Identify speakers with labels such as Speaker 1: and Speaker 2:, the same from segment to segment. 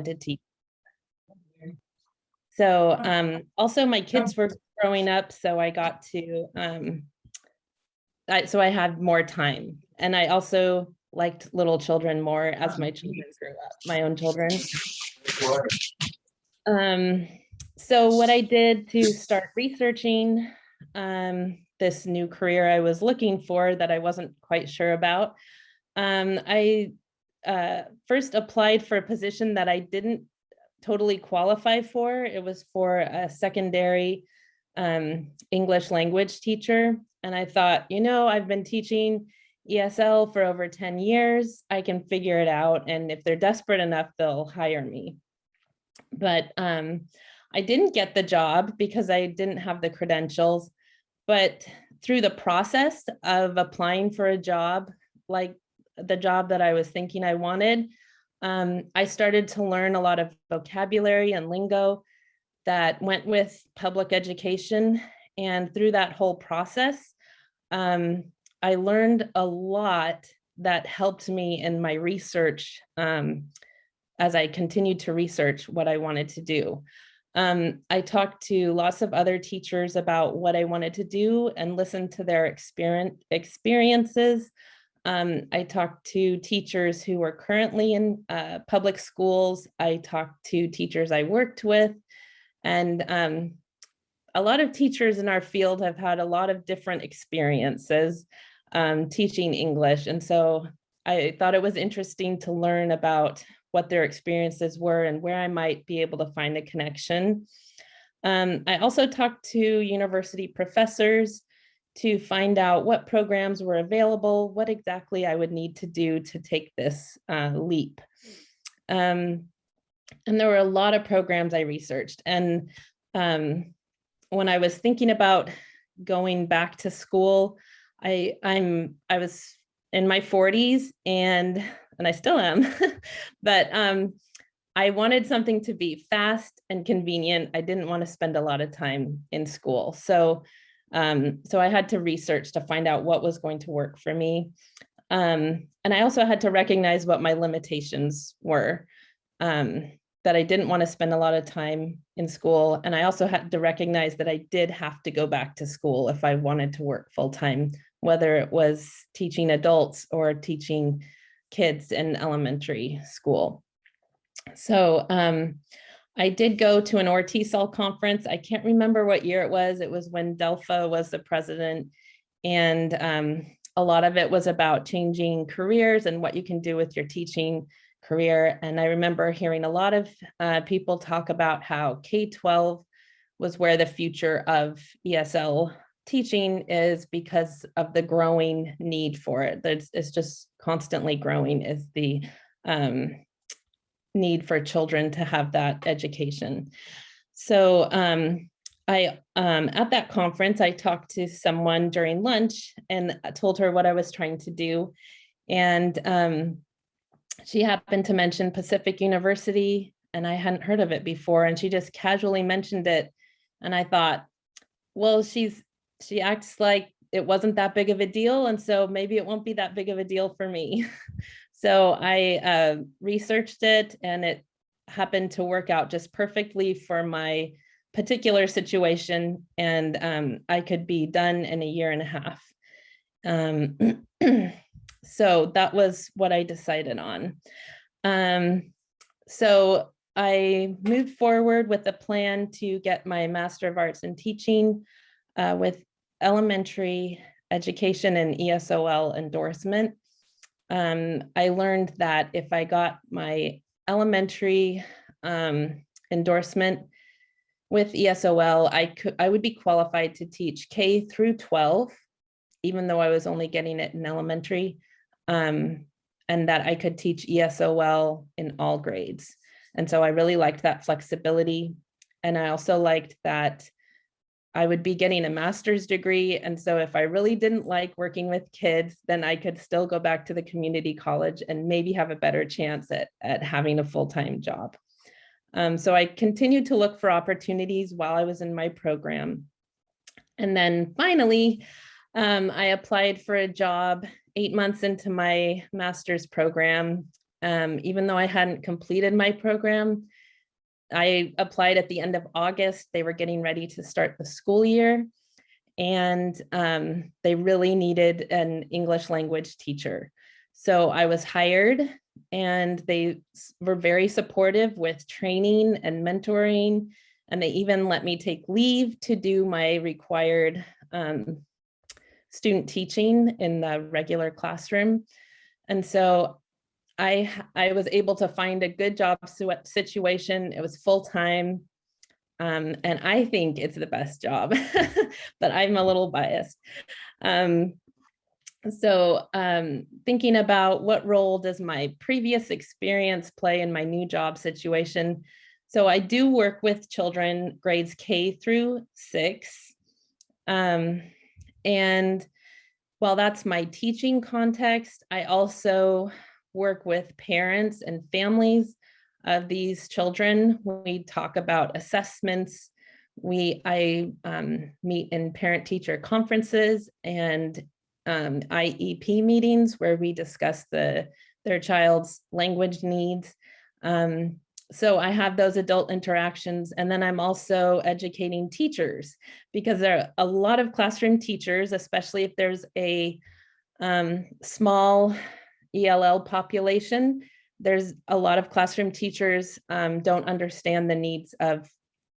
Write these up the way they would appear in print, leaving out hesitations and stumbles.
Speaker 1: wanted to teach. So also my kids were growing up, so I got to, so I had more time. And I also liked little children more as my children grew up, my own children. So what I did to start researching this new career I was looking for that I wasn't quite sure about, I first applied for a position that I didn't totally qualify for. It was for a secondary English language teacher. And I thought, you know, I've been teaching ESL for over 10 years. I can figure it out. And if they're desperate enough, they'll hire me. But I didn't get the job because I didn't have the credentials. But through the process of applying for a job, like the job that I was thinking I wanted, I started to learn a lot of vocabulary and lingo that went with public education. And through that whole process, I learned a lot that helped me in my research as I continued to research what I wanted to do. I talked to lots of other teachers about what I wanted to do and listened to their experiences. I talked to teachers who were currently in public schools. I talked to teachers I worked with, and a lot of teachers in our field have had a lot of different experiences teaching English. And so I thought it was interesting to learn about what their experiences were and where I might be able to find a connection. I also talked to university professors to find out what programs were available, what exactly I would need to do to take this leap. And there were a lot of programs I researched. And when I was thinking about going back to school, I was in my 40s and I still am, but I wanted something to be fast and convenient. I didn't want to spend a lot of time in school. So I had to research to find out what was going to work for me. And I also had to recognize what my limitations were, that I didn't want to spend a lot of time in school. And I also had to recognize that I did have to go back to school if I wanted to work full time, whether it was teaching adults or teaching kids in elementary school. So I did go to an ESOL conference. I can't remember what year it was. It was when Delpha was the president. And a lot of it was about changing careers and what you can do with your teaching career. And I remember hearing a lot of people talk about how K-12 was where the future of ESL teaching is because of the growing need for it. It's just constantly growing is the need for children to have that education. So at that conference, I talked to someone during lunch and told her what I was trying to do. And she happened to mention Pacific University, and I hadn't heard of it before. And she just casually mentioned it. And I thought, well, she acts like it wasn't that big of a deal. And so maybe it won't be that big of a deal for me. So I researched it, and it happened to work out just perfectly for my particular situation. And I could be done in a year and a half. So that was what I decided on. So I moved forward with a plan to get my Master of Arts in Teaching with elementary education and ESOL endorsement. I learned that if I got my elementary endorsement with ESOL, I would be qualified to teach K through 12, even though I was only getting it in elementary, and that I could teach ESOL in all grades. And so I really liked that flexibility. And I also liked that I would be getting a master's degree. And so if I really didn't like working with kids, then I could still go back to the community college and maybe have a better chance at having a full-time job. So I continued to look for opportunities while I was in my program. And then finally, I applied for a job 8 months into my master's program. Even though I hadn't completed my program, I applied at the end of August. They were getting ready to start the school year, and they really needed an English language teacher. So I was hired, and they were very supportive with training and mentoring, and they even let me take leave to do my required student teaching in the regular classroom. And so I was able to find a good job situation. It was full-time. And I think it's the best job, but I'm a little biased. Thinking about what role does my previous experience play in my new job situation? So I do work with children grades K through 6. And while that's my teaching context, I also work with parents and families of these children. We talk about assessments. I meet in parent-teacher conferences and IEP meetings where we discuss their child's language needs. So I have those adult interactions, and then I'm also educating teachers, because there are a lot of classroom teachers, especially if there's a small ELL population. There's a lot of classroom teachers don't understand the needs of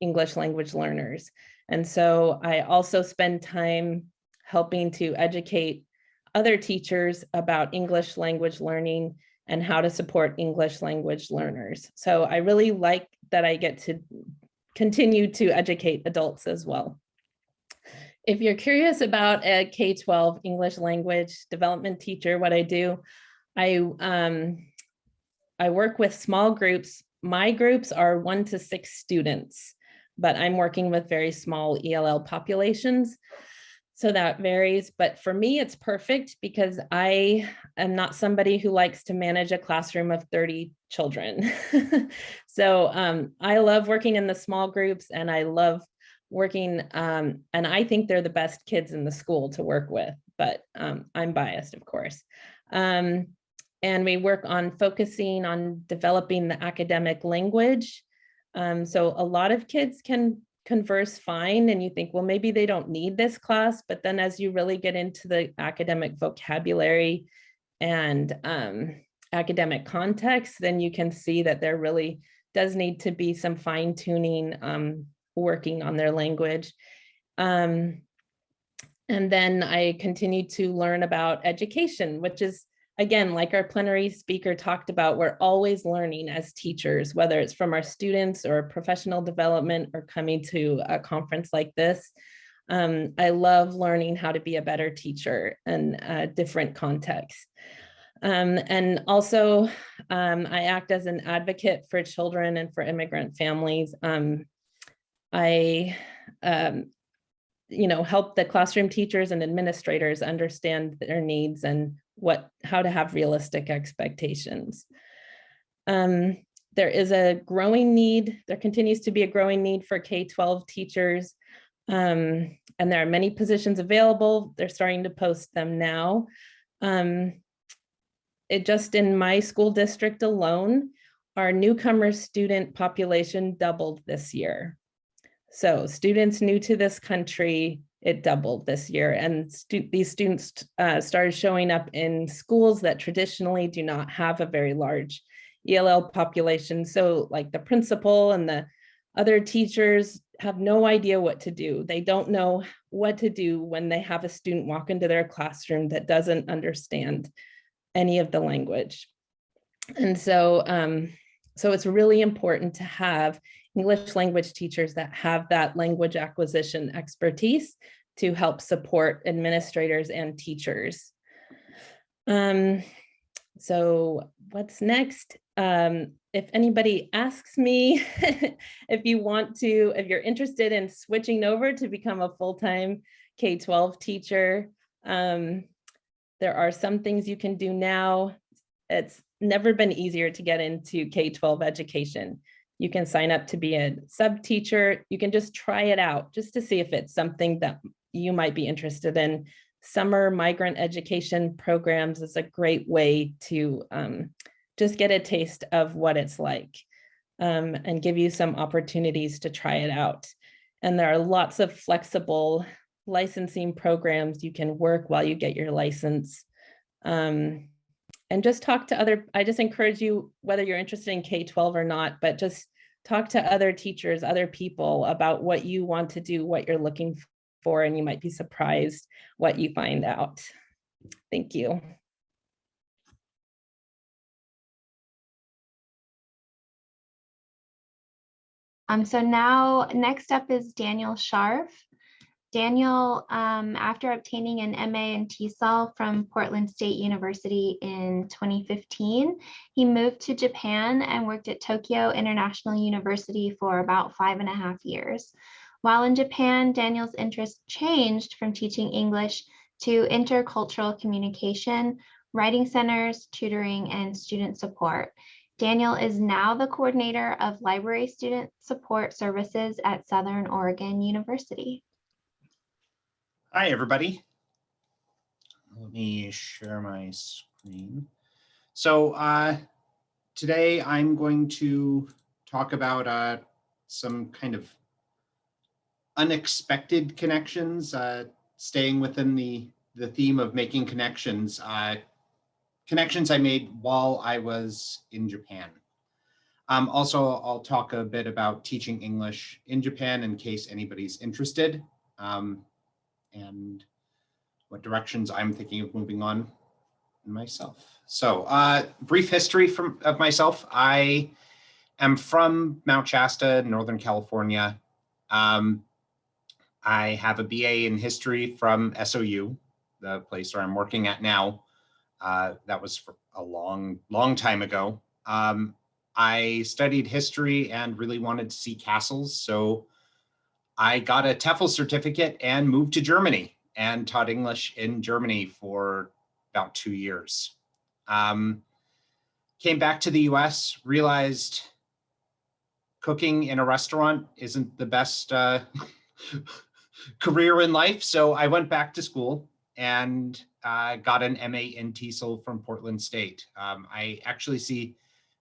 Speaker 1: English language learners. And so I also spend time helping to educate other teachers about English language learning and how to support English language learners. So I really like that I get to continue to educate adults as well. If you're curious about a K-12 English language development teacher, what I do, I work with small groups. My groups are 1 to 6 students, but I'm working with very small ELL populations. So that varies, but for me, it's perfect because I am not somebody who likes to manage a classroom of 30 children. So I love working in the small groups, and I love working, and I think they're the best kids in the school to work with, but I'm biased, of course. And we work on focusing on developing the academic language. So a lot of kids can converse fine, and you think, well, maybe they don't need this class, but then as you really get into the academic vocabulary and academic context, then you can see that there really does need to be some fine tuning working on their language. And then I continue to learn about education, which is, again, like our plenary speaker talked about, we're always learning as teachers, whether it's from our students or professional development or coming to a conference like this. I love learning how to be a better teacher in different contexts. And also, I act as an advocate for children and for immigrant families. I help the classroom teachers and administrators understand their needs and how to have realistic expectations. There is a growing need. There continues to be a growing need for K-12 teachers. And there are many positions available. They're starting to post them now. Just in my school district alone, our newcomer student population doubled this year. So students new to this country, it doubled this year. And these students started showing up in schools that traditionally do not have a very large ELL population. So like the principal and the other teachers have no idea what to do. They don't know what to do when they have a student walk into their classroom that doesn't understand any of the language. And so, so it's really important to have English language teachers that have that language acquisition expertise to help support administrators and teachers. So what's next? If anybody asks me if you're interested in switching over to become a full-time K-12 teacher, there are some things you can do now. It's never been easier to get into K-12 education. You can sign up to be a sub teacher. You can just try it out just to see if it's something that you might be interested in. Summer migrant education programs is a great way to just get a taste of what it's like, and give you some opportunities to try it out. And there are lots of flexible licensing programs you can work while you get your license. And just talk to other, I just encourage you, whether you're interested in K-12 or not, but just talk to other teachers, other people about what you want to do, what you're looking for, and you might be surprised what you find out. Thank you.
Speaker 2: So now next up is Daniel Scharf. Daniel, after obtaining an MA in ESOL from Portland State University in 2015, he moved to Japan and worked at Tokyo International University for about 5.5 years. While in Japan, Daniel's interest changed from teaching English to intercultural communication, writing centers, tutoring, and student support. Daniel is now the coordinator of library student support services at Southern Oregon University.
Speaker 3: Hi, everybody. Let me share my screen. So today I'm going to talk about some kind of unexpected connections, staying within the theme of making connections, connections I made while I was in Japan. Also, I'll talk a bit about teaching English in Japan in case anybody's interested. And what directions I'm thinking of moving on myself. So brief history of myself. I am from Mount Shasta, Northern California. I have a BA in history from SOU, the place where I'm working at now. That was for a long, long time ago. I studied history and really wanted to see castles. So I got a TEFL certificate and moved to Germany and taught English in Germany for about 2 years. Came back to the US, realized cooking in a restaurant isn't the best career in life. So I went back to school and got an MA in TESOL from Portland State. I actually see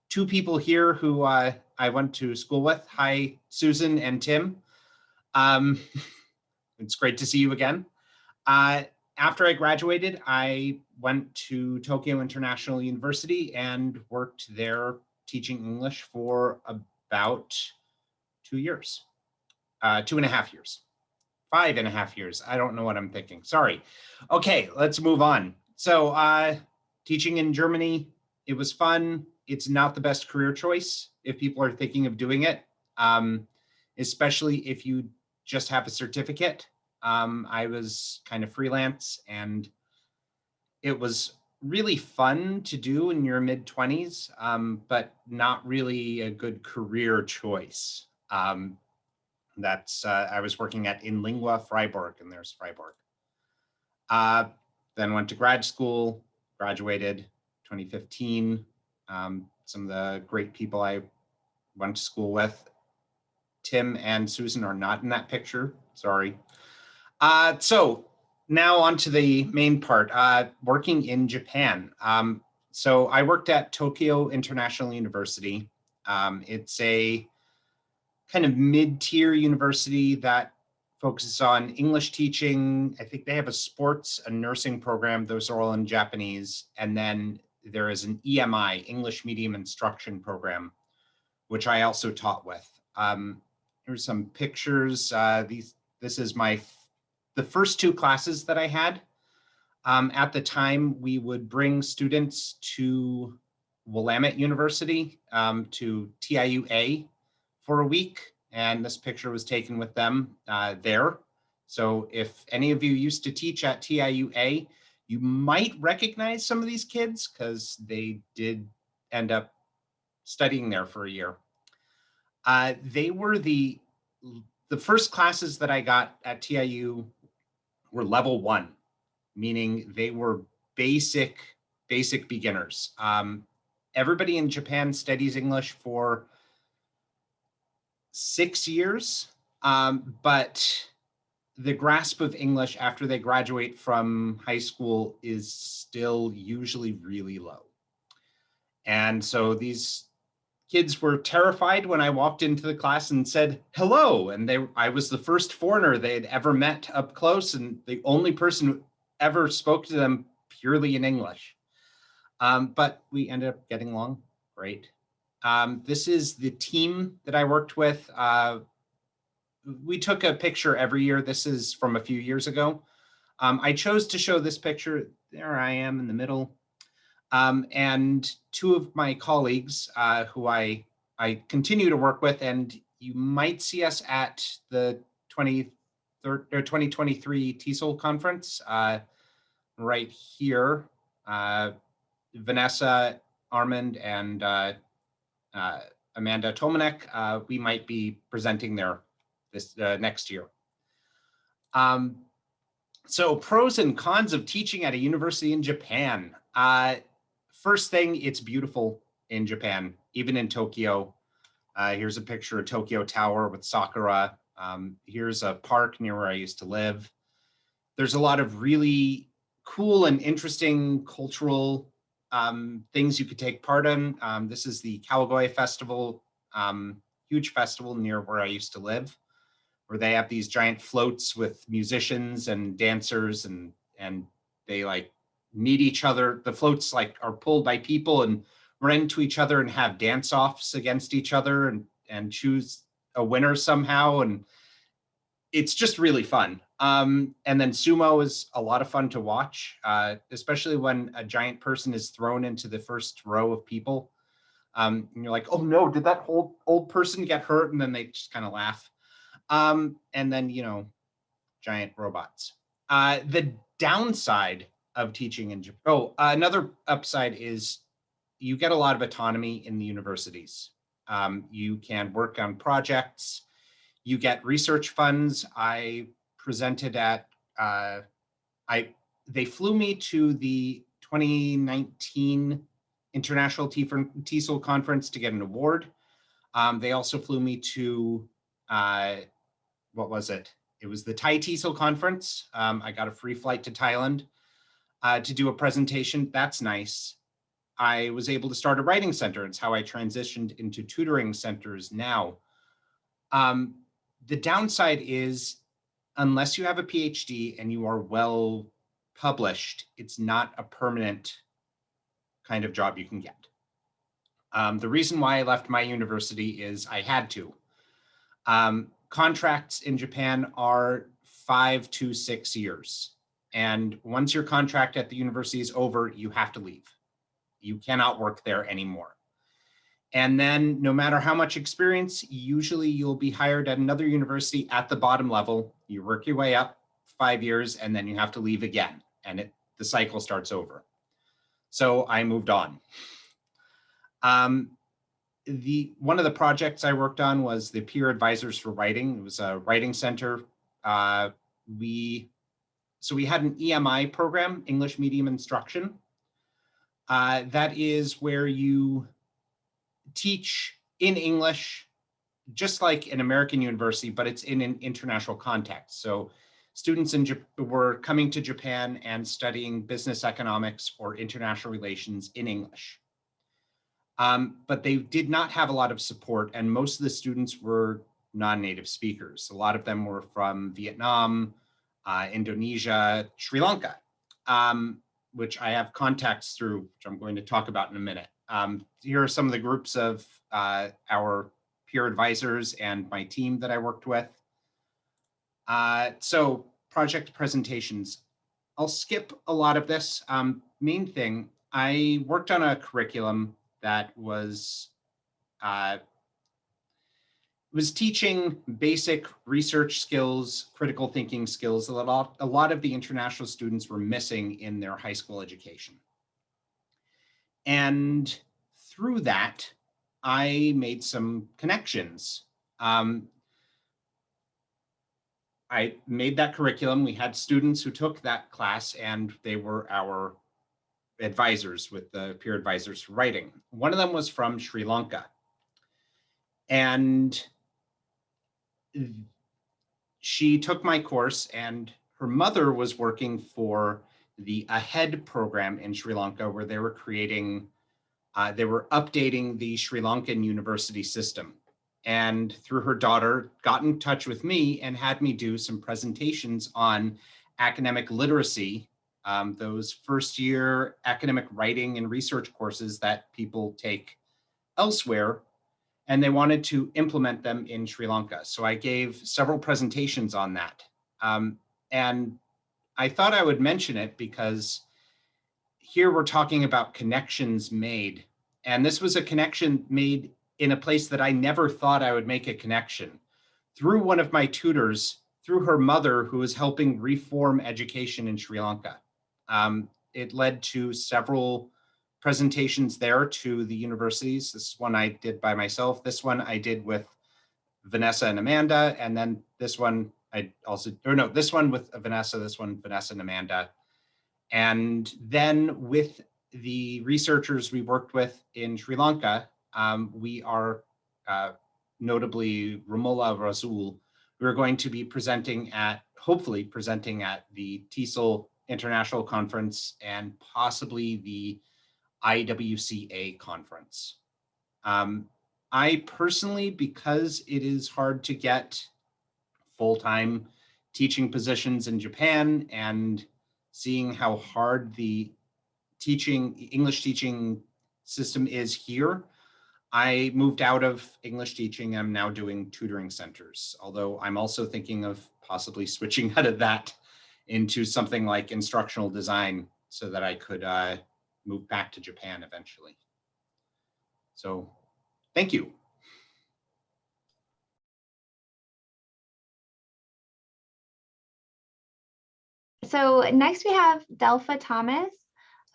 Speaker 3: 2 people here who I went to school with. Hi, Susan and Tim. It's great to see you again. After I graduated, I went to Tokyo International University and worked there teaching English for about 2 years, 2.5 years, 5.5 years. I don't know what I'm thinking. Sorry. Okay, let's move on. So teaching in Germany, it was fun. It's not the best career choice if people are thinking of doing it, especially if you just have a certificate. I was kind of freelance and it was really fun to do in your mid-20s, but not really a good career choice. I was working at In Lingua Freiburg, and there's Freiburg. Then went to grad school, graduated 2015. Some of the great people I went to school with, Tim and Susan, are not in that picture, sorry. So now on to the main part, working in Japan. So I worked at Tokyo International University. It's a kind of mid-tier university that focuses on English teaching. I think they have a sports, a nursing program. Those are all in Japanese. And then there is an EMI, English Medium Instruction Program, which I also taught with. Here's some pictures. This is the first 2 classes that I had. At the time, we would bring students to Willamette University, to TIUA for a week, and this picture was taken with them there. So if any of you used to teach at TIUA, you might recognize some of these kids because they did end up studying there for a year. They were the first classes that I got at TIU were level 1, meaning they were basic beginners. Everybody in Japan studies English for 6 years, but the grasp of English after they graduate from high school is still usually really low. And so these kids were terrified when I walked into the class and said, hello. And I was the first foreigner they had ever met up close and the only person who ever spoke to them purely in English. But we ended up getting along great. This is the team that I worked with. We took a picture every year. This is from a few years ago. I chose to show this picture. There I am in the middle. And two of my colleagues who I continue to work with, and you might see us at the 2023 TESOL conference right here. Vanessa Armand and Amanda Tomanek, we might be presenting there this next year. So pros and cons of teaching at a university in Japan. First thing, it's beautiful in Japan, even in Tokyo. Here's a picture of Tokyo Tower with sakura. Here's a park near where I used to live. There's a lot of really cool and interesting cultural things you could take part in. This is the Kawagoe Festival, huge festival near where I used to live, where they have these giant floats with musicians and dancers, and they like meet each other. The floats like are pulled by people and run into each other and have dance offs against each other and choose a winner somehow. And it's just really fun. And then sumo is a lot of fun to watch, especially when a giant person is thrown into the first row of people. And you're like, oh no, did that old person get hurt? And then they just kind of laugh. And then, you know, giant robots. The downside of teaching in Japan, another upside is you get a lot of autonomy in the universities. You can work on projects, you get research funds. I presented at, they flew me to the 2019 International TESOL conference to get an award. They also flew me to, what was it? It was the Thai TESOL conference. I got a free flight to Thailand to do a presentation. That's nice. I was able to start a writing center. It's how I transitioned into tutoring centers now. The downside is, unless you have a PhD and you are well published, it's not a permanent kind of job you can get. The reason why I left my university is I had to. Contracts in Japan are 5 to 6 years. And once your contract at the university is over, you have to leave. You cannot work there anymore. And then no matter how much experience, usually you'll be hired at another university at the bottom level. You work your way up 5 years and then you have to leave again. And the cycle starts over. So I moved on. One of the projects I worked on was the Peer Advisors for Writing. It was a writing center. We had an EMI program, English Medium Instruction. That is where you teach in English, just like an American university, but it's in an international context. So students were coming to Japan and studying business economics or international relations in English. But they did not have a lot of support, and most of the students were non-native speakers. A lot of them were from Vietnam, Indonesia, Sri Lanka, which I have contacts through, which I'm going to talk about in a minute. Here are some of the groups of our peer advisors and my team that I worked with. So project presentations. I'll skip a lot of this. Main thing, I worked on a curriculum that was teaching basic research skills, critical thinking skills that a lot of the international students were missing in their high school education. And through that, I made some connections. I made that curriculum. We had students who took that class and they were our advisors with the peer advisors for writing. One of them was from Sri Lanka. And she took my course, and her mother was working for the AHEAD program in Sri Lanka, where they were creating They were updating the Sri Lankan university system. And through her daughter, got in touch with me and had me do some presentations on academic literacy, those first year academic writing and research courses that people take elsewhere, and they wanted to implement them in Sri Lanka. So I gave several presentations on that. And I thought I would mention it because here we're talking about connections made. And this was a connection made in a place that I never thought I would make a connection. Through one of my tutors, through her mother, who was helping reform education in Sri Lanka. It led to several presentations there to the universities. This one I did by myself. This one I did with Vanessa and Amanda. And then this one I also, or no, this one with Vanessa, this one, Vanessa and Amanda. And then with the researchers we worked with in Sri Lanka, we are notably Romola Razul, we're going to be presenting at, hopefully presenting at the TESOL International Conference and possibly the IWCA conference. I personally, because it is hard to get full-time teaching positions in Japan and seeing how hard the English teaching system is here, I moved out of English teaching. I'm now doing tutoring centers, although I'm also thinking of possibly switching out of that into something like instructional design so that I could move back to Japan eventually. So thank you.
Speaker 2: So next we have Delpha Thomas,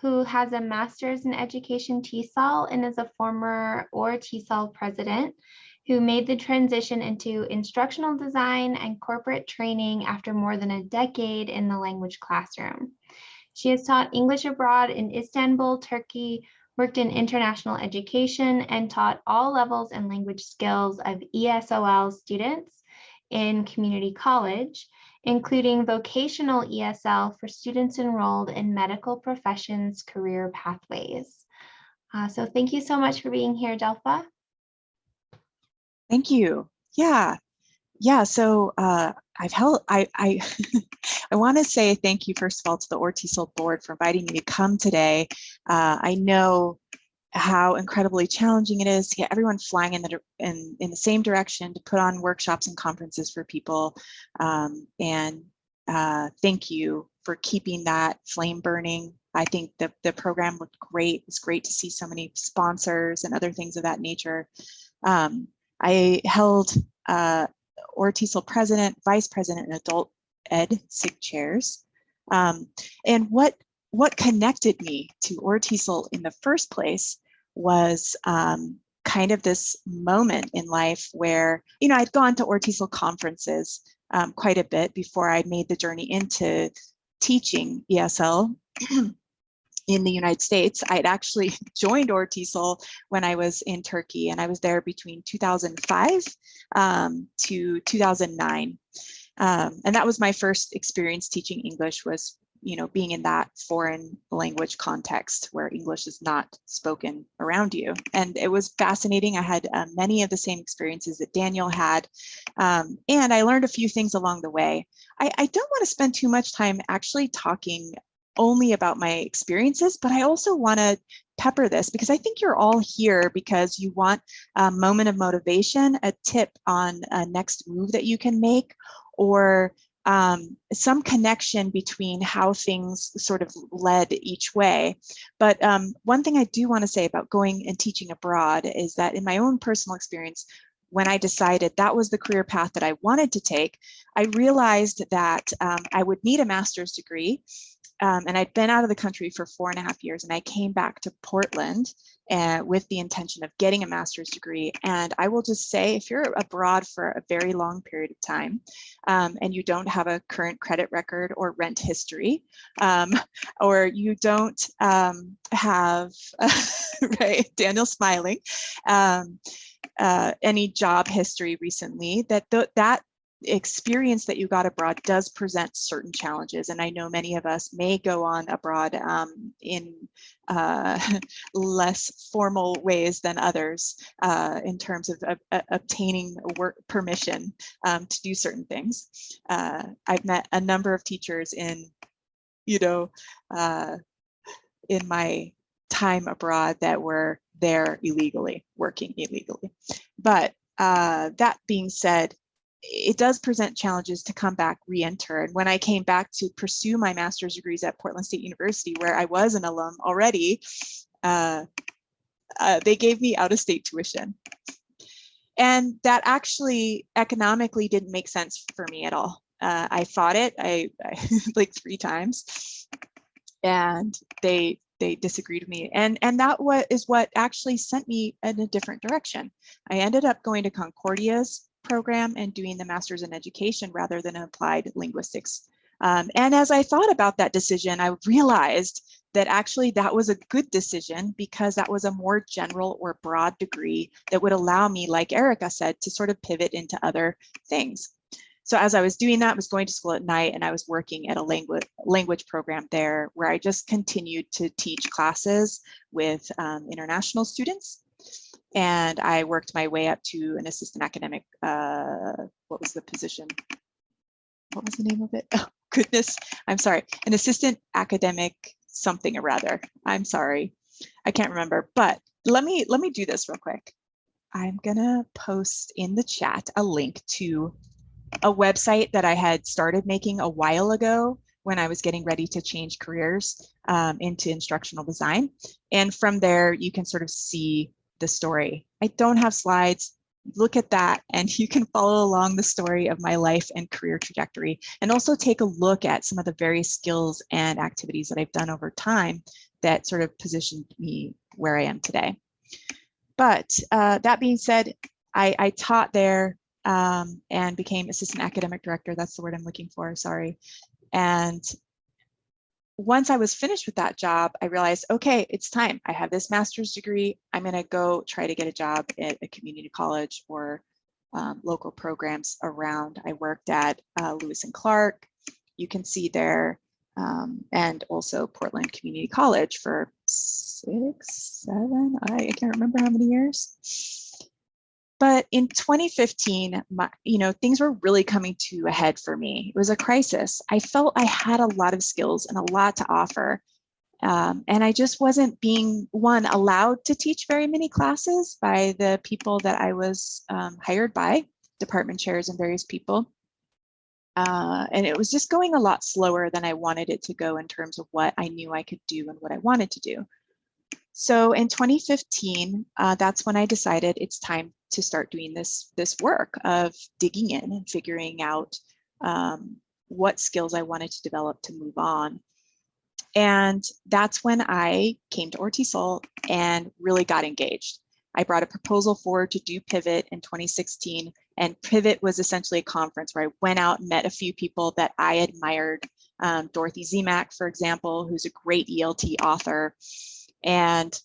Speaker 2: who has a master's in education TESOL and is a former TESOL president who made the transition into instructional design and corporate training after more than a decade in the language classroom. She has taught English abroad in Istanbul, Turkey, worked in international education, and taught all levels and language skills of ESOL students in community college, including vocational ESL for students enrolled in medical professions career pathways. So thank you so much for being here, Delpha.
Speaker 4: Thank you. Yeah. So I've held, I want to say thank you first of all to the ORTESOL board for inviting me to come today. I know how incredibly challenging it is to get everyone flying in the same direction to put on workshops and conferences for people. And thank you for keeping that flame burning. I think the program looked great. It's great to see so many sponsors and other things of that nature. I held ORTESOL president, vice president, and adult ed SIG chairs. And what connected me to ORTESOL in the first place was kind of this moment in life where, you know, I'd gone to ORTESOL conferences quite a bit before I made the journey into teaching ESL in the United States. I'd actually joined ORTESOL when I was in Turkey, and I was there between 2005 to 2009. And that was my first experience teaching English, was, you know, being in that foreign language context where English is not spoken around you. And it was fascinating. I had many of the same experiences that Daniel had. And I learned a few things along the way. I don't want to spend too much time actually talking only about my experiences, but I also want to pepper this because I think you're all here because you want a moment of motivation, a tip on a next move that you can make, or some connection between how things sort of led each way. But one thing I do want to say about going and teaching abroad is that in my own personal experience, when I decided that was the career path that I wanted to take, I realized that I would need a master's degree. And I'd been out of the country for 4.5 years, and I came back to Portland with the intention of getting a master's degree. And I will just say, if you're abroad for a very long period of time and you don't have a current credit record or rent history, or you don't have, right, Daniel smiling, any job history recently, that experience that you got abroad does present certain challenges. And I know many of us may go on abroad in less formal ways than others in terms of obtaining work permission to do certain things. I've met a number of teachers in, in my time abroad that were there illegally, working illegally. But that being said, it does present challenges to come back, re-enter. And when I came back to pursue my master's degrees at Portland State University, where I was an alum already, they gave me out-of-state tuition. And that actually economically didn't make sense for me at all. I fought it I like 3 times, and they disagreed with me. And that is what actually sent me in a different direction. I ended up going to Concordia's program and doing the master's in education rather than applied linguistics. And as I thought about that decision, I realized that actually that was a good decision, because that was a more general or broad degree that would allow me, like Erica said, to sort of pivot into other things. So as I was doing that, I was going to school at night, and I was working at a language program there, where I just continued to teach classes with international students. And I worked my way up to an assistant academic, what was the position? What was the name of it? Oh, goodness, I'm sorry. An assistant academic something or other. I'm sorry, I can't remember, but let me do this real quick. I'm gonna post in the chat a link to a website that I had started making a while ago when I was getting ready to change careers into instructional design. And from there, you can sort of see the story. I don't have slides. Look at that, and you can follow along the story of my life and career trajectory, and also take a look at some of the various skills and activities that I've done over time that sort of positioned me where I am today. But that being said, I taught there and became assistant academic director. That's the word I'm looking for, sorry. And once I was finished with that job, I realized, okay, it's time. I have this master's degree. I'm gonna go try to get a job at a community college or local programs around. I worked at Lewis and Clark, you can see there, and also Portland Community College for 6, 7, I can't remember how many years. But in 2015, things were really coming to a head for me. It was a crisis. I felt I had a lot of skills and a lot to offer. And I just wasn't being, allowed to teach very many classes by the people that I was hired by, department chairs and various people. And it was just going a lot slower than I wanted it to go in terms of what I knew I could do and what I wanted to do. So in 2015, that's when I decided it's time to start doing this work of digging in and figuring out what skills I wanted to develop to move on. And that's when I came to ESOL and really got engaged. I brought a proposal forward to do Pivot in 2016, and Pivot was essentially a conference where I went out and met a few people that I admired. Dorothy Zemak, for example, who's a great ELT author. And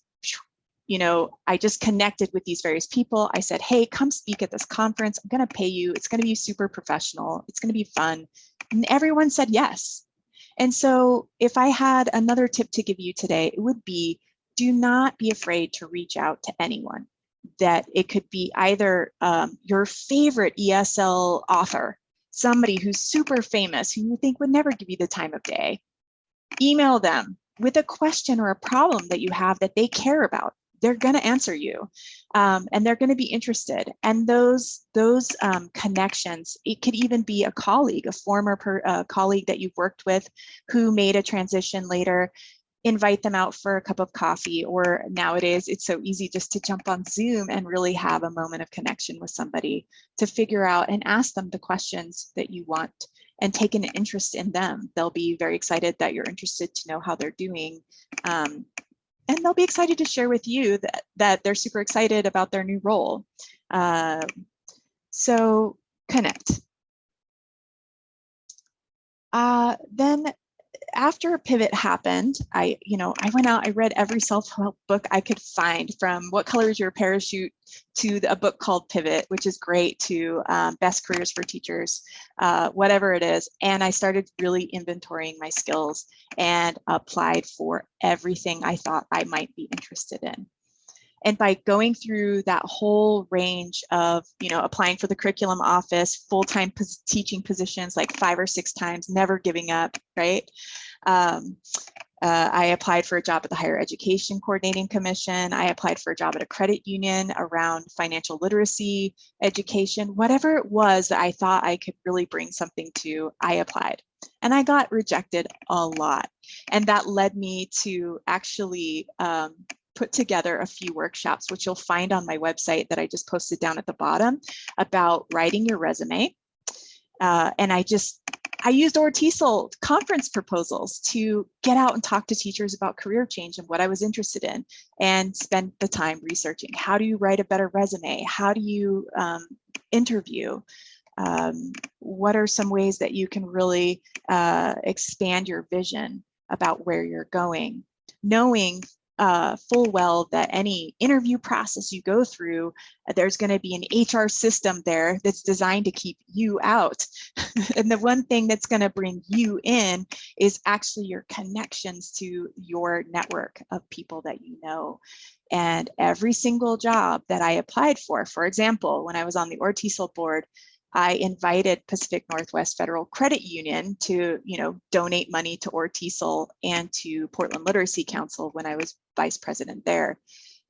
Speaker 4: I just connected with these various people. I said, hey, come speak at this conference. I'm going to pay you. It's going to be super professional. It's going to be fun. And everyone said yes. And so if I had another tip to give you today, it would be, do not be afraid to reach out to anyone. That it could be either your favorite ESL author, somebody who's super famous, who you think would never give you the time of day. Email them with a question or a problem that you have that they care about. They're going to answer you, and they're going to be interested. And those connections, it could even be a colleague, a former colleague that you've worked with who made a transition later. Invite them out for a cup of coffee, or nowadays it's so easy just to jump on Zoom and really have a moment of connection with somebody to figure out and ask them the questions that you want and take an interest in them. They'll be very excited that you're interested to know how they're doing. And they'll be excited to share with you that they're super excited about their new role. So connect. Then after Pivot happened, I went out, I read every self-help book I could find, from What Color Is Your Parachute to a book called Pivot, which is great, to Best Careers for Teachers, whatever it is. And I started really inventorying my skills and applied for everything I thought I might be interested in. And by going through that whole range of, applying for the curriculum office, full-time teaching positions like 5 or 6 times, never giving up, right? I applied for a job at the Higher Education Coordinating Commission. I applied for a job at a credit union around financial literacy education. Whatever it was that I thought I could really bring something to, I applied. And I got rejected a lot. And that led me to actually put together a few workshops, which you'll find on my website that I just posted down at the bottom, about writing your resume. And I used ESOL conference proposals to get out and talk to teachers about career change and what I was interested in, and spend the time researching. How do you write a better resume? How do you interview? What are some ways that you can really expand your vision about where you're going? Knowing full well that any interview process you go through, there's going to be an HR system there that's designed to keep you out. And the one thing that's going to bring you in is actually your connections to your network of people that you know. And every single job that I applied for example, when I was on the ESOL board, I invited Pacific Northwest Federal Credit Union to, donate money to ESOL and to Portland Literacy Council when I was vice president there.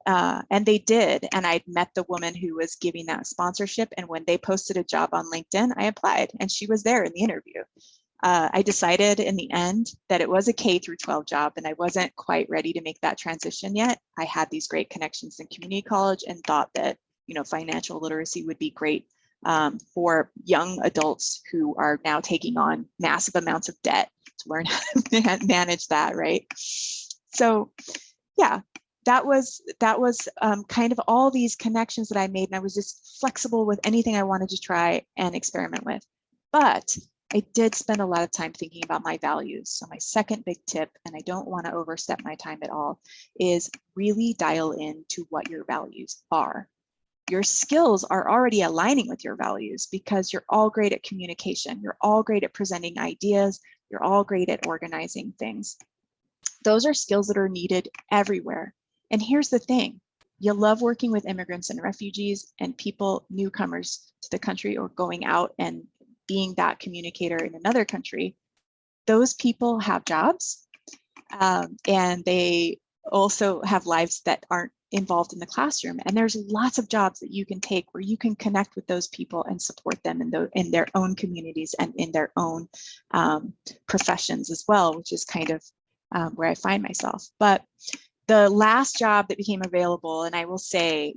Speaker 4: And they did. And I'd met the woman who was giving that sponsorship. And when they posted a job on LinkedIn, I applied, and she was there in the interview. I decided in the end that it was a K through 12 job, and I wasn't quite ready to make that transition yet. I had these great connections in community college and thought that, financial literacy would be great for young adults who are now taking on massive amounts of debt, to learn how to manage that, right? So yeah, that was kind of all these connections that I made, and I was just flexible with anything I wanted to try and experiment with. But I did spend a lot of time thinking about my values. So my second big tip, and I don't want to overstep my time at all, is really dial in to what your values are. Your skills are already aligning with your values because you're all great at communication. You're all great at presenting ideas. You're all great at organizing things. Those are skills that are needed everywhere. And here's the thing. You love working with immigrants and refugees and people, newcomers to the country, or going out and being that communicator in another country. Those people have jobs, and they also have lives that aren't involved in the classroom. And there's lots of jobs that you can take where you can connect with those people and support them in their own communities and in their own professions as well, which is kind of where I find myself. But the last job that became available, and I will say,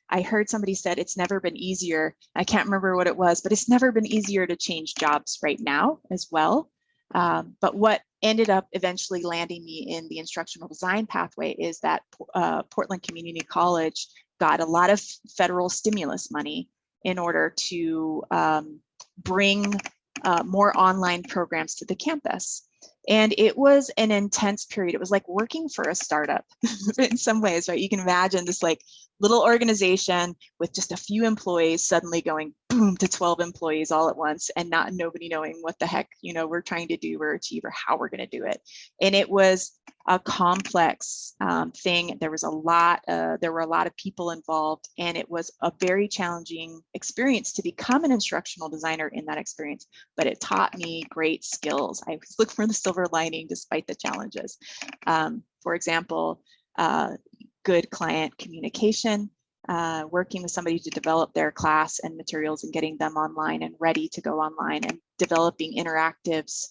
Speaker 4: I heard somebody said it's never been easier. I can't remember what it was, but it's never been easier to change jobs right now as well. But what ended up eventually landing me in the instructional design pathway is that Portland Community College got a lot of federal stimulus money in order to bring more online programs to the campus. And it was an intense period. It was like working for a startup in some ways, right? You can imagine this like little organization with just a few employees suddenly going boom to 12 employees all at once, and nobody knowing what the heck, we're trying to do or achieve or how we're going to do it. And it was a complex thing. There were a lot of people involved, and it was a very challenging experience to become an instructional designer in that experience, but it taught me great skills. I look for the silver lining despite the challenges. For example, good client communication, working with somebody to develop their class and materials and getting them online and ready to go online, and developing interactives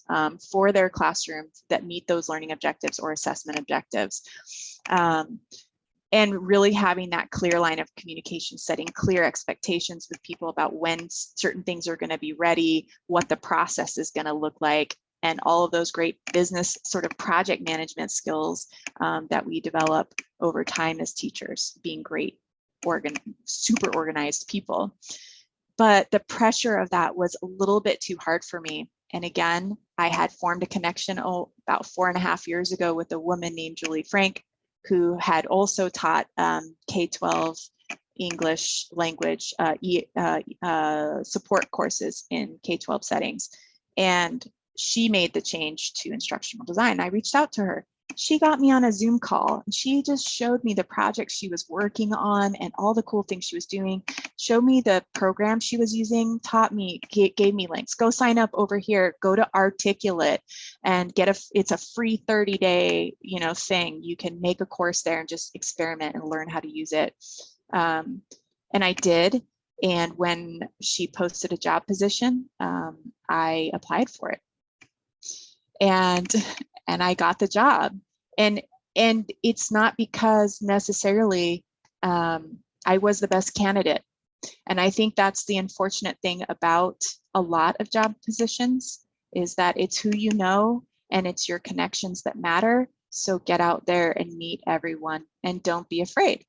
Speaker 4: for their classrooms that meet those learning objectives or assessment objectives. And really having that clear line of communication, setting clear expectations with people about when certain things are going to be ready, what the process is going to look like, and all of those great business sort of project management skills that we develop over time as teachers, being great, super organized people. But the pressure of that was a little bit too hard for me. And again, I had formed a connection about 4.5 years ago with a woman named Julie Frank, who had also taught K-12 English language support courses in K-12 settings. And she made the change to instructional design. I reached out to her. She got me on a Zoom call and she just showed me the projects she was working on and all the cool things she was doing, showed me the program she was using, taught me, gave me links. Go sign up over here, go to Articulate and it's a free 30-day, thing. You can make a course there and just experiment and learn how to use it. And I did. And when she posted a job position, I applied for it. And I got the job. And it's not because necessarily I was the best candidate. And I think that's the unfortunate thing about a lot of job positions, is that it's who you know and it's your connections that matter. So get out there and meet everyone and don't be afraid.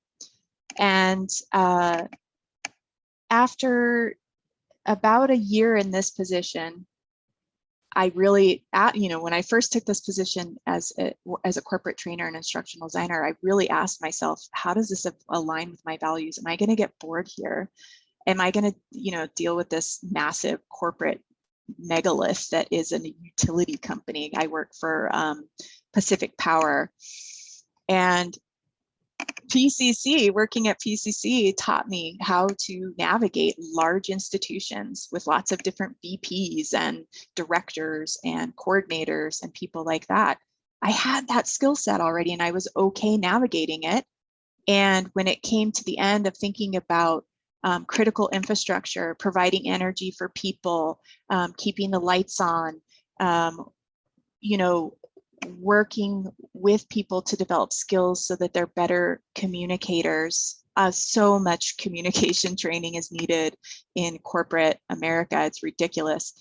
Speaker 4: And after about a year in this position, I really, when I first took this position as a corporate trainer and instructional designer, I really asked myself, how does this align with my values? Am I going to get bored here? Am I going to, deal with this massive corporate megalith that is a utility company? I work for Pacific Power, and working at PCC taught me how to navigate large institutions with lots of different VPs and directors and coordinators and people like that. I had that skill set already and I was okay navigating it. And when it came to the end of thinking about critical infrastructure, providing energy for people, keeping the lights on, working with people to develop skills so that they're better communicators. So much communication training is needed in corporate America. It's ridiculous.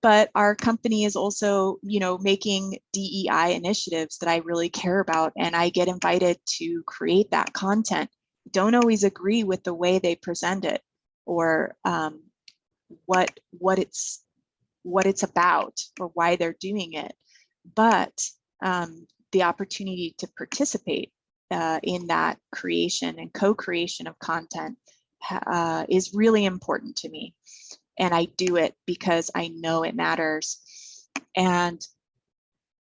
Speaker 4: But our company is also, making DEI initiatives that I really care about, and I get invited to create that content. Don't always agree with the way they present it or what it's about or why they're doing it, but the opportunity to participate in that creation and co-creation of content is really important to me. And I do it because I know it matters. And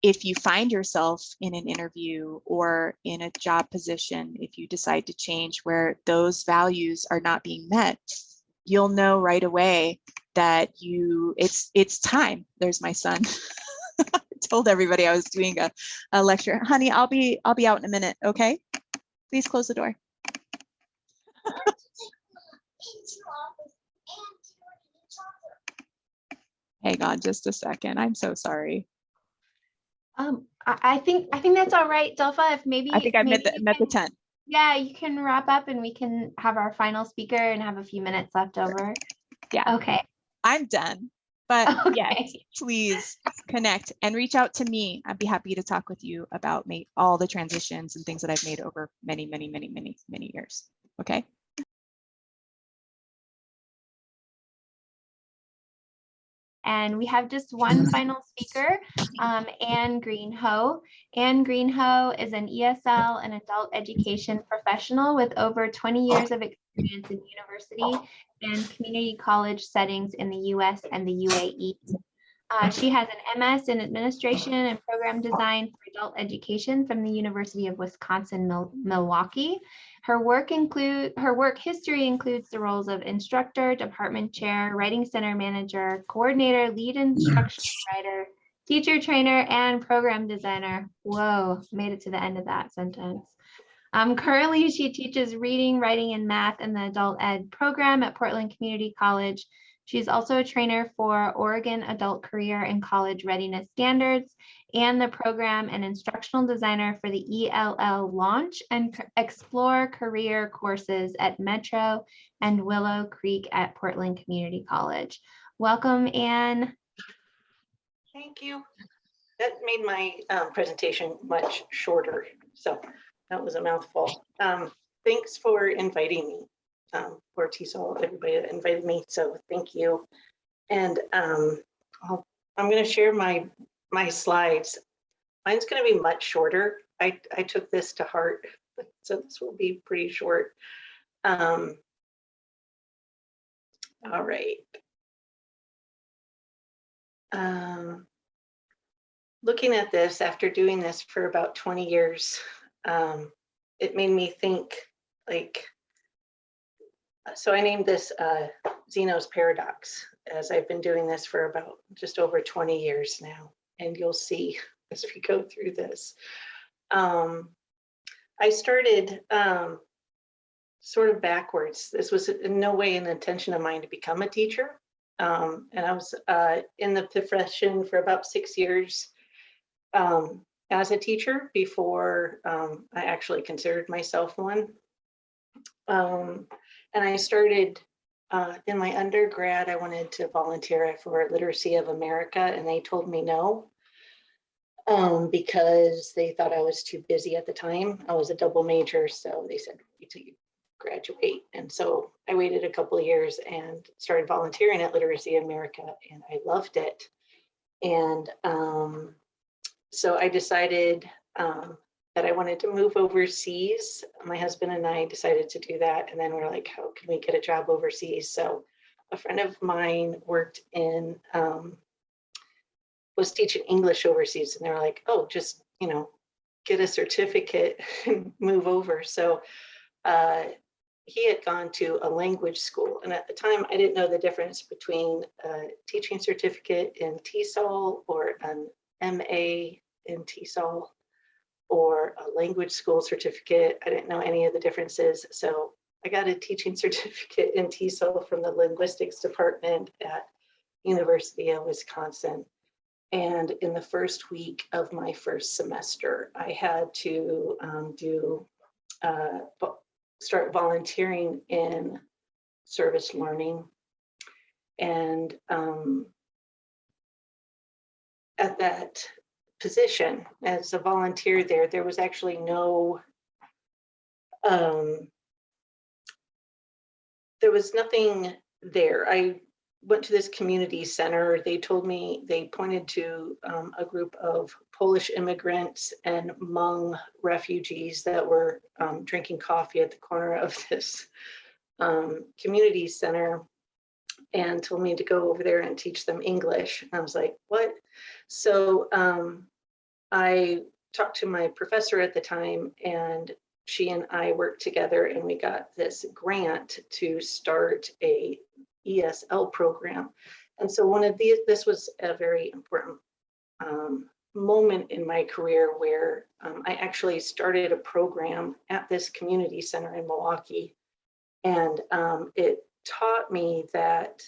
Speaker 4: if you find yourself in an interview or in a job position, if you decide to change where those values are not being met, you'll know right away that it's time. There's my son. I told everybody I was doing a lecture. Honey, I'll be out in a minute, okay? Please close the door. Hang on just a second. I'm so sorry.
Speaker 2: I think that's all right, Delpha. If maybe
Speaker 4: I think I met the 10.
Speaker 2: Yeah, you can wrap up and we can have our final speaker and have a few minutes left over.
Speaker 4: Yeah.
Speaker 2: Okay.
Speaker 4: I'm done. But
Speaker 2: Okay.
Speaker 4: yes, please connect and reach out to me. I'd be happy to talk with you about all the transitions and things that I've made over many, many, many, many, many years. Okay.
Speaker 2: And we have just one final speaker, Anne Greenhoe. Anne Greenhoe is an ESL and adult education professional with over 20 years of experience in university and community college settings in the US and the UAE. She has an MS in administration and program design for adult education from the University of Wisconsin-Milwaukee. Her work history includes the roles of instructor, department chair, writing center manager, coordinator, lead instructional writer, teacher trainer, and program designer. Whoa, made it to the end of that sentence. Currently, she teaches reading, writing, and math in the adult ed program at Portland Community College. She's also a trainer for Oregon Adult Career and College Readiness Standards and the program and instructional designer for the ELL Launch and Explore Career courses at Metro and Willow Creek at Portland Community College. Welcome, Anne.
Speaker 5: Thank you. That made my presentation much shorter, so that was a mouthful. Thanks for inviting me. For ESOL, everybody that invited me, so thank you. And I'm going to share my my slides. Mine's going to be much shorter. I took this to heart, so this will be pretty short. All right. Looking at this after doing this for about 20 years, it made me think, like, so I named this Zeno's Paradox, as I've been doing this for about just over 20 years now, and you'll see as we go through this. I started sort of backwards. This was in no way an intention of mine to become a teacher. And I was in the profession for about 6 years as a teacher before I actually considered myself one. And I started in my undergrad, I wanted to volunteer for Literacy of America, and they told me no, because they thought I was too busy at the time. I was a double major, so they said, wait till you graduate. And so I waited a couple of years and started volunteering at Literacy America, and I loved it. And so I decided that I wanted to move overseas. My husband and I decided to do that. And then we're like, how can we get a job overseas? So a friend of mine worked in, was teaching English overseas. And they were like, oh, just, you know, get a certificate and move over. So he had gone to a language school. And at the time, I didn't know the difference between a teaching certificate in TESOL or an MA in TESOL, or a language school certificate. I didn't know any of the differences. So I got a teaching certificate in TESOL from the linguistics department at University of Wisconsin. And in the first week of my first semester, I had to start volunteering in service learning. And at that position as a volunteer there was actually no, there was nothing there. I went to this community center. They told me, they pointed to a group of Polish immigrants and Hmong refugees that were drinking coffee at the corner of this community center, and told me to go over there and teach them English. And I was like, what? So I talked to my professor at the time, and she and I worked together, and we got this grant to start a ESL program. And so one of these, this was a very important moment in my career where I actually started a program at this community center in Milwaukee. And it taught me that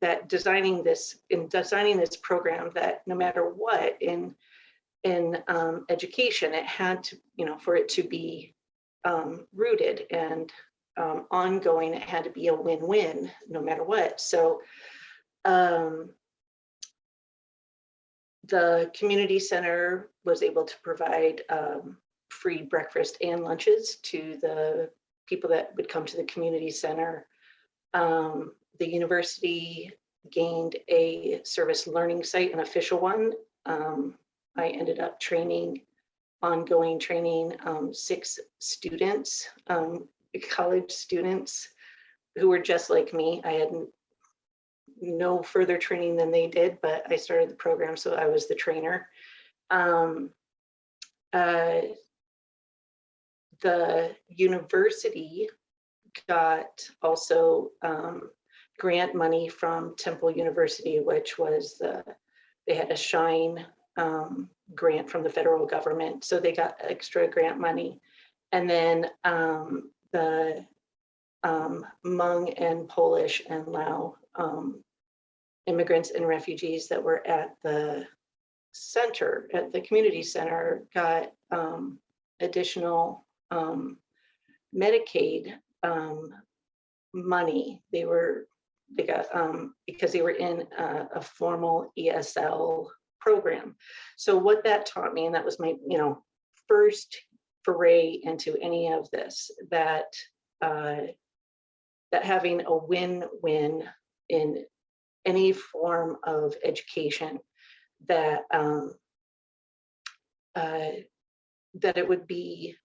Speaker 5: that designing this program, that no matter what in education, it had to, you know, for it to be rooted and ongoing, it had to be a win-win no matter what. So the community center was able to provide free breakfast and lunches to the people that would come to the community center. The university gained a service learning site, an official one. I ended up training, ongoing training, 6 students, college students who were just like me. I had no further training than they did, but I started the program, so I was the trainer. The university got also grant money from Temple University, which was they had a Shine grant from the federal government. So they got extra grant money. And then the Hmong and Polish and Lao immigrants and refugees that were at the center, at the community center, got additional Medicaid money. They got because they were in a formal ESL program. So what that taught me, and that was my, you know, first foray into any of this, that that having a win-win in any form of education that that it would be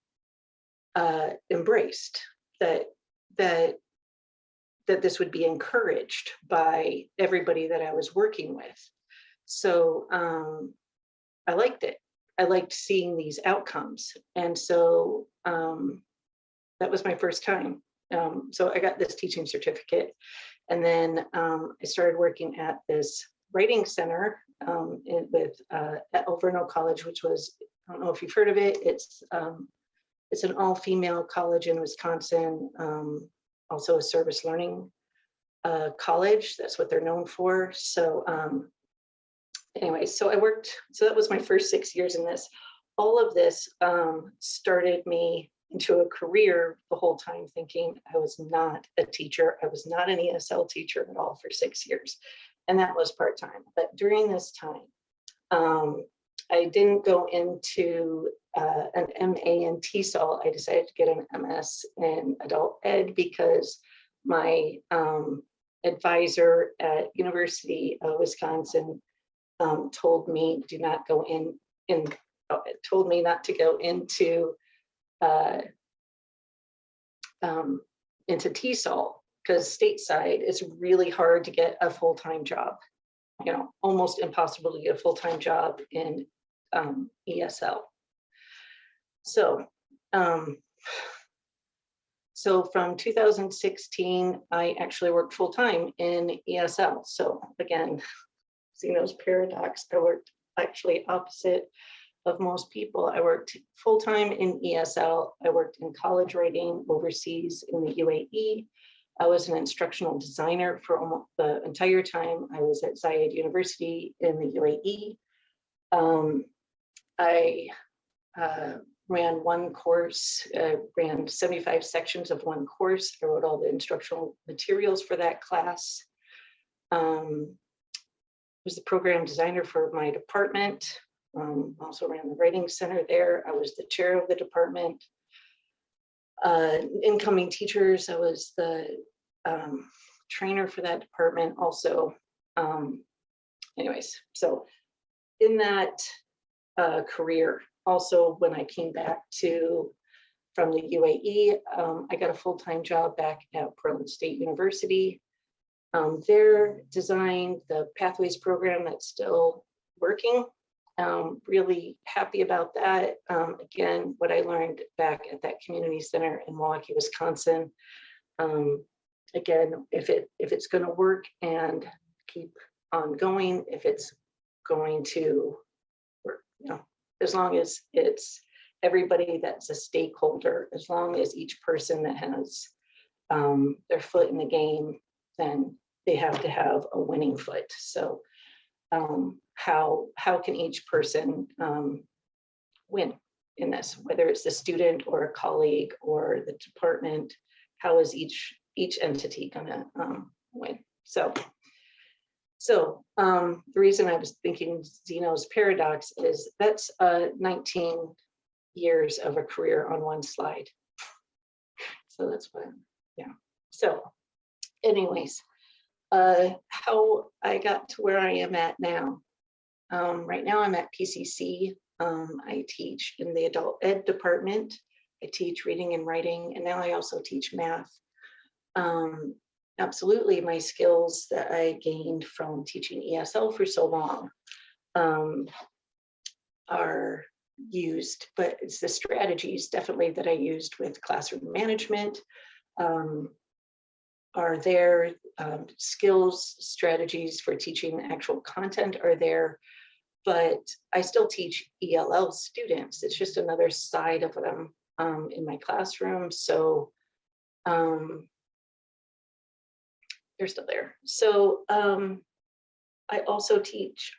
Speaker 5: embraced, that this would be encouraged by everybody that I was working with. So I liked it. I liked seeing these outcomes. And so that was my first time. So I got this teaching certificate, and then I started working at this writing center at Alverno College, which was, I don't know if you've heard of it. It's an all-female college in Wisconsin, also a service learning college. That's what they're known for. So anyway, so I worked, so that was my first 6 years in this. All of this started me into a career the whole time thinking I was not a teacher. I was not an ESL teacher at all for 6 years. And that was part-time. But during this time, I didn't go into an MA in TESOL. I decided to get an MS in adult ed because my advisor at University of Wisconsin told me do not go told me not to go into TESOL because stateside it's really hard to get a full-time job. You know, almost impossible to get a full-time job in ESL. So, so from 2016, I actually worked full-time in ESL. So again, Zeno's paradox, I worked actually opposite of most people. I worked full-time in ESL. I worked in college writing overseas in the UAE. I was an instructional designer for almost the entire time I was at Zayed University in the UAE. I ran one course, ran 75 sections of one course. I wrote all the instructional materials for that class. Was the program designer for my department. Also ran the writing center there. I was the chair of the department. Incoming teachers, I was the trainer for that department also. Anyways, so in that career, also when I came back from the UAE, I got a full-time job back at Portland State University. There designed the Pathways program that's still working. Really happy about that. Again, what I learned back at that community center in Milwaukee, Wisconsin. Again, if it's going to work and keep on going, if it's going to work, you know, as long as it's everybody that's a stakeholder, as long as each person that has their foot in the game, then they have to have a winning foot. So how can each person win in this, whether it's the student or a colleague or the department? How is each entity gonna win? So the reason I was thinking Zeno's paradox is that's 19 years of a career on one slide. So that's what, yeah. So anyways, how I got to where I am at now. Right now I'm at PCC. I teach in the adult ed department. I teach reading and writing, and now I also teach math. Absolutely, my skills that I gained from teaching ESL for so long are used, but it's the strategies definitely that I used with classroom management are there. Skills, strategies for teaching actual content are there, but I still teach ELL students. It's just another side of them in my classroom. So they're still there. So I also teach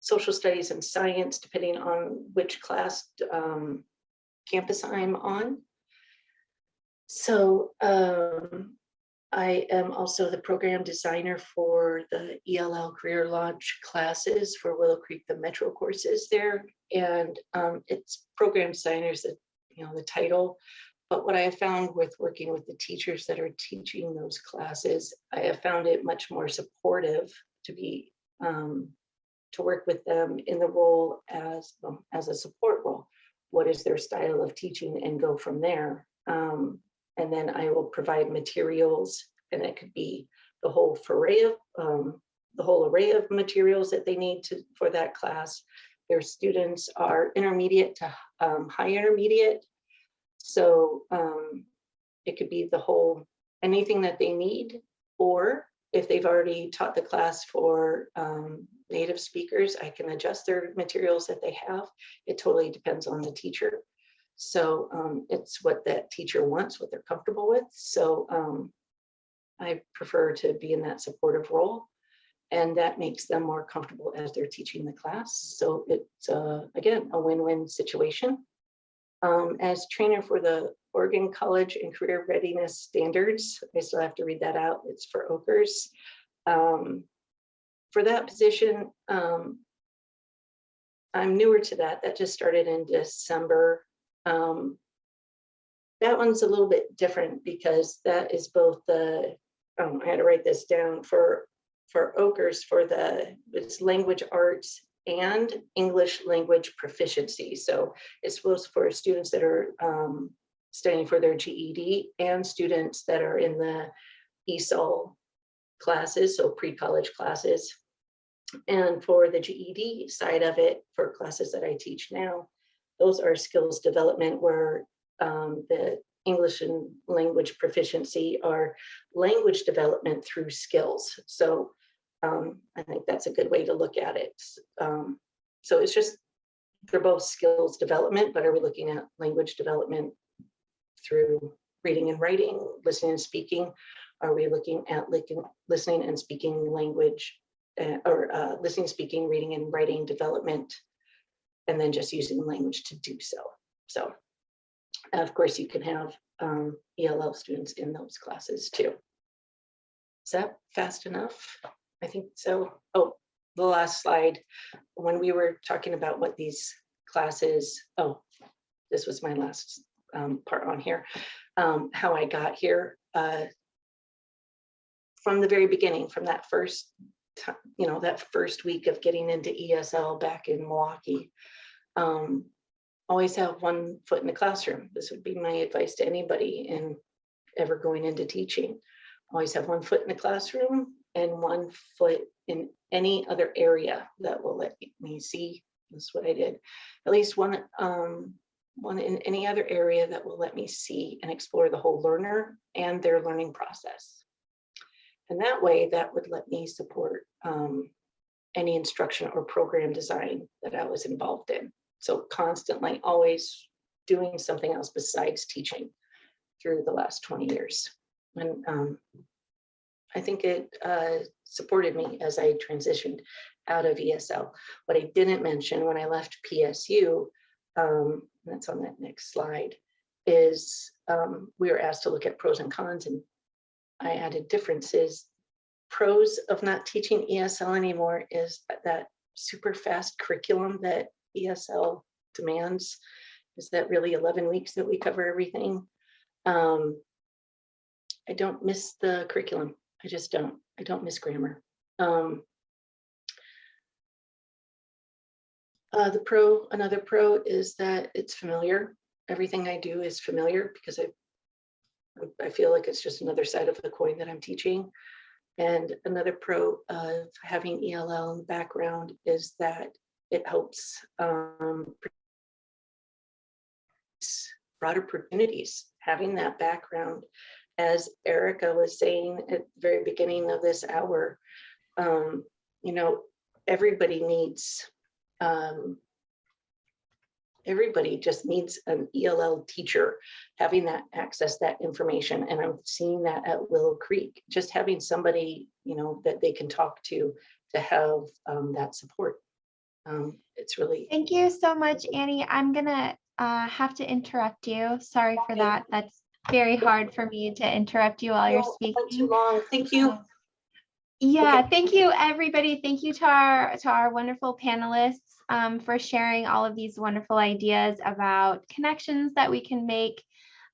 Speaker 5: social studies and science, depending on which class campus I'm on. So I am also the program designer for the ELL career launch classes for Willow Creek, the Metro courses there. And it's program designers that, you know, the title. But what I have found with working with the teachers that are teaching those classes, I have found it much more supportive to be to work with them in the role as a support role. What is their style of teaching, and go from there. And then I will provide materials, and it could be the whole array of materials that they need for that class. Their students are intermediate to high intermediate. So it could be anything that they need, or if they've already taught the class for native speakers, I can adjust their materials that they have. It totally depends on the teacher. So it's what that teacher wants, what they're comfortable with. So I prefer to be in that supportive role, and that makes them more comfortable as they're teaching the class. So it's, again, a win-win situation. As trainer for the Oregon College and Career Readiness Standards, I still have to read that out. It's for OCRS. For that position, I'm newer to that. That just started in December. That one's a little bit different because that is both I had to write this down for OCRS, it's language arts and English language proficiency. So it's supposed for students that are studying for their GED and students that are in the ESOL classes, so pre-college classes. And for the GED side of it, for classes that I teach now, those are skills development where the English and language proficiency are language development through skills. So I think that's a good way to look at it. So it's just, they're both skills development, but are we looking at language development through reading and writing, listening and speaking? Are we looking at listening and speaking language, or listening, speaking, reading and writing development, and then just using language to do so? So of course you can have ELL students in those classes too. Is that fast enough? I think so. Oh, the last slide, when we were talking about what these classes, this was my last part on here, how I got here. From the very beginning, from that first that first week of getting into ESL back in Milwaukee, always have one foot in the classroom. This would be my advice to anybody in ever going into teaching. Always have one foot in the classroom and one foot in any other area that will let me see. That's what I did. At least one in any other area that will let me see and explore the whole learner and their learning process. And that way, that would let me support any instruction or program design that I was involved in. So constantly, always doing something else besides teaching through the last 20 years. And I think it supported me as I transitioned out of ESL. What I didn't mention when I left PSU, that's on that next slide, is we were asked to look at pros and cons, and I added differences. Pros of not teaching ESL anymore is that super fast curriculum that ESL demands. Is that really 11 weeks that we cover everything? I don't miss the curriculum. I just don't. I don't miss grammar. Another pro is that it's familiar. Everything I do is familiar because I feel like it's just another side of the coin that I'm teaching. And another pro of having ELL in the background is that it helps broader opportunities. Having that background, as Erica was saying at the very beginning of this hour, everybody needs, everybody just needs an ELL teacher, having that access, that information. And I'm seeing that at Willow Creek, just having somebody, that they can talk to have that support. It's really.
Speaker 2: Thank you so much, Annie. I'm gonna have to interrupt you. Sorry for that. That's very hard for me to interrupt you while you're speaking.
Speaker 5: Too long. Thank you.
Speaker 2: Yeah, okay. Thank you, everybody. Thank you to our wonderful panelists for sharing all of these wonderful ideas about connections that we can make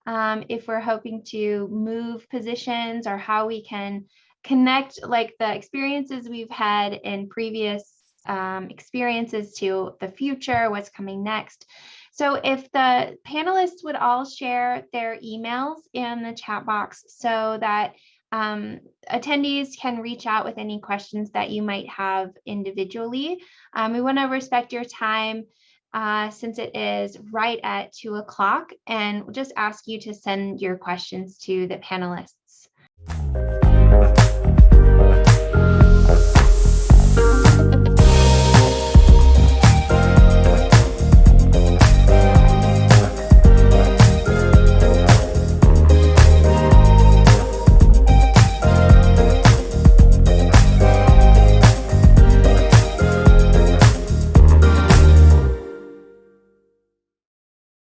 Speaker 2: if we're hoping to move positions, or how we can connect like the experiences we've had in previous experiences to the future, what's coming next. So if the panelists would all share their emails in the chat box so that attendees can reach out with any questions that you might have individually. We want to respect your time since it is right at 2 o'clock, and we'll just ask you to send your questions to the panelists.